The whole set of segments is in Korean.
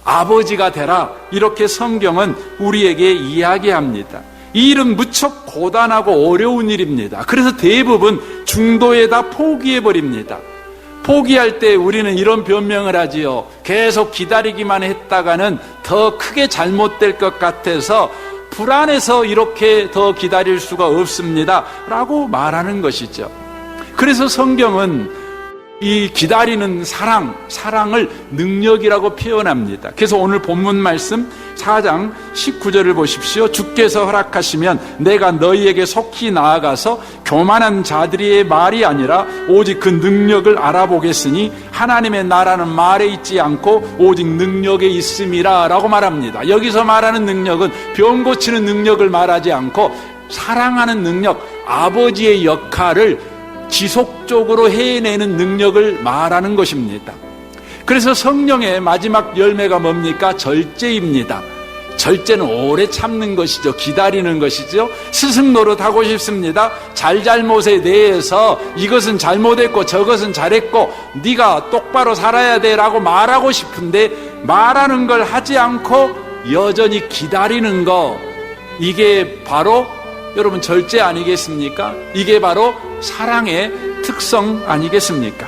아버지가 되라, 이렇게 성경은 우리에게 이야기합니다. 이 일은 무척 고단하고 어려운 일입니다. 그래서 대부분 중도에다 포기해버립니다. 포기할 때 우리는 이런 변명을 하지요. 계속 기다리기만 했다가는 더 크게 잘못될 것 같아서 불안해서 이렇게 더 기다릴 수가 없습니다 라고 말하는 것이죠. 그래서 성경은 이 기다리는 사랑을 능력이라고 표현합니다. 그래서 오늘 본문 말씀 4장 19절을 보십시오. 주께서 허락하시면 내가 너희에게 속히 나아가서 교만한 자들의 말이 아니라 오직 그 능력을 알아보겠으니 하나님의 나라는 말에 있지 않고 오직 능력에 있음이라 라고 말합니다. 여기서 말하는 능력은 병 고치는 능력을 말하지 않고 사랑하는 능력, 아버지의 역할을 지속적으로 해내는 능력을 말하는 것입니다. 그래서 성령의 마지막 열매가 뭡니까? 절제입니다. 절제는 오래 참는 것이죠. 기다리는 것이죠. 스승 노릇하고 싶습니다. 잘잘못에 대해서 이것은 잘못했고 저것은 잘했고 네가 똑바로 살아야 돼 라고 말하고 싶은데 말하는 걸 하지 않고 여전히 기다리는 거, 이게 바로 여러분 절제 아니겠습니까? 이게 바로 사랑의 특성 아니겠습니까?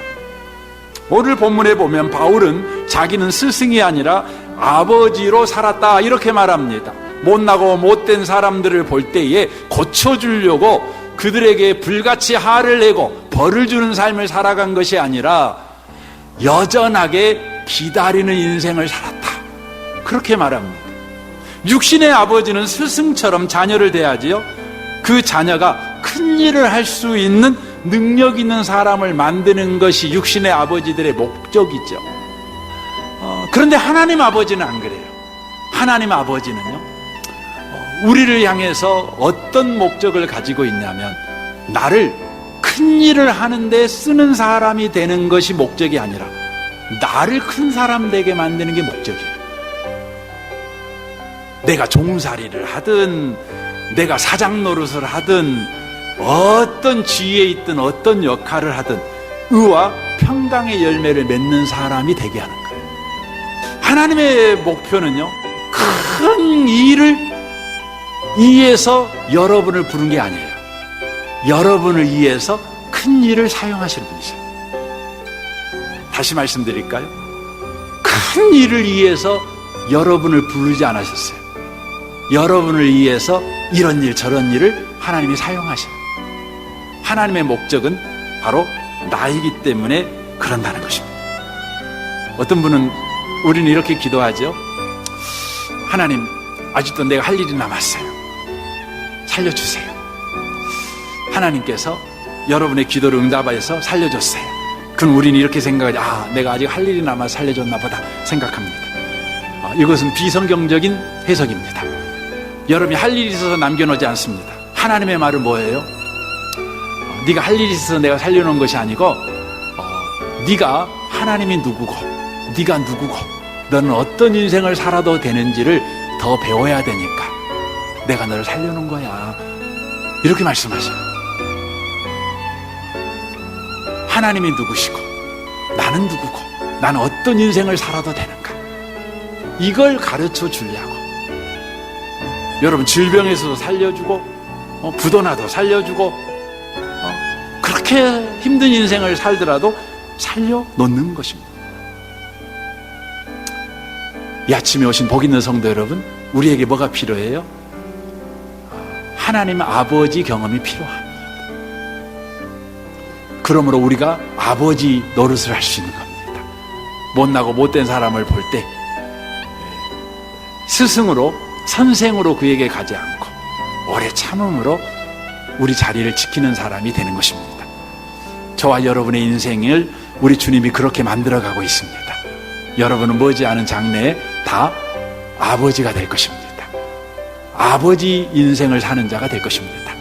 오늘 본문에 보면 바울은 자기는 스승이 아니라 아버지로 살았다 이렇게 말합니다. 못나고 못된 사람들을 볼 때에 고쳐주려고 그들에게 불같이 화를 내고 벌을 주는 삶을 살아간 것이 아니라 여전하게 기다리는 인생을 살았다, 그렇게 말합니다. 육신의 아버지는 스승처럼 자녀를 대하지요. 그 자녀가 큰 일을 할 수 있는 능력 있는 사람을 만드는 것이 육신의 아버지들의 목적이죠. 그런데 하나님 아버지는 안 그래요. 하나님 아버지는요, 우리를 향해서 어떤 목적을 가지고 있냐면 나를 큰 일을 하는데 쓰는 사람이 되는 것이 목적이 아니라 나를 큰 사람 되게 만드는 게 목적이에요. 내가 종살이를 하든 내가 사장 노릇을 하든 어떤 지위에 있든 어떤 역할을 하든 의와 평강의 열매를 맺는 사람이 되게 하는 거예요. 하나님의 목표는요, 큰 일을 위해서 여러분을 부른 게 아니에요. 여러분을 위해서 큰 일을 사용하시는 분이세요. 다시 말씀드릴까요? 큰 일을 위해서 여러분을 부르지 않으셨어요. 여러분을 위해서 이런 일 저런 일을 하나님이 사용하셔요. 하나님의 목적은 바로 나이기 때문에 그런다는 것입니다. 어떤 분은 우리는 이렇게 기도하죠. 하나님, 아직도 내가 할 일이 남았어요. 살려주세요. 하나님께서 여러분의 기도를 응답하셔서 살려줬어요. 그럼 우리는 이렇게 생각하죠. 내가 아직 할 일이 남아서 살려줬나 보다 생각합니다. 이것은 비성경적인 해석입니다. 여러분이 할 일이 있어서 남겨놓지 않습니다. 하나님의 말은 뭐예요? 네가 할 일이 있어서 내가 살려놓은 것이 아니고 네가 하나님이 누구고 네가 누구고 너는 어떤 인생을 살아도 되는지를 더 배워야 되니까 내가 너를 살려놓은 거야, 이렇게 말씀하셔요. 하나님이 누구시고 나는 누구고 나는 어떤 인생을 살아도 되는가, 이걸 가르쳐 주려고. 여러분, 질병에서도 살려주고 부도나도 살려주고 그렇게 힘든 인생을 살더라도 살려놓는 것입니다. 이 아침에 오신 복 있는 성도 여러분, 우리에게 뭐가 필요해요? 하나님 아버지 경험이 필요합니다. 그러므로 우리가 아버지 노릇을 할 수 있는 겁니다. 못나고 못된 사람을 볼 때 스승으로 선생으로 그에게 가지 않고 오래 참음으로 우리 자리를 지키는 사람이 되는 것입니다. 저와 여러분의 인생을 우리 주님이 그렇게 만들어가고 있습니다. 여러분은 머지않은 장래에 다 아버지가 될 것입니다. 아버지 인생을 사는 자가 될 것입니다.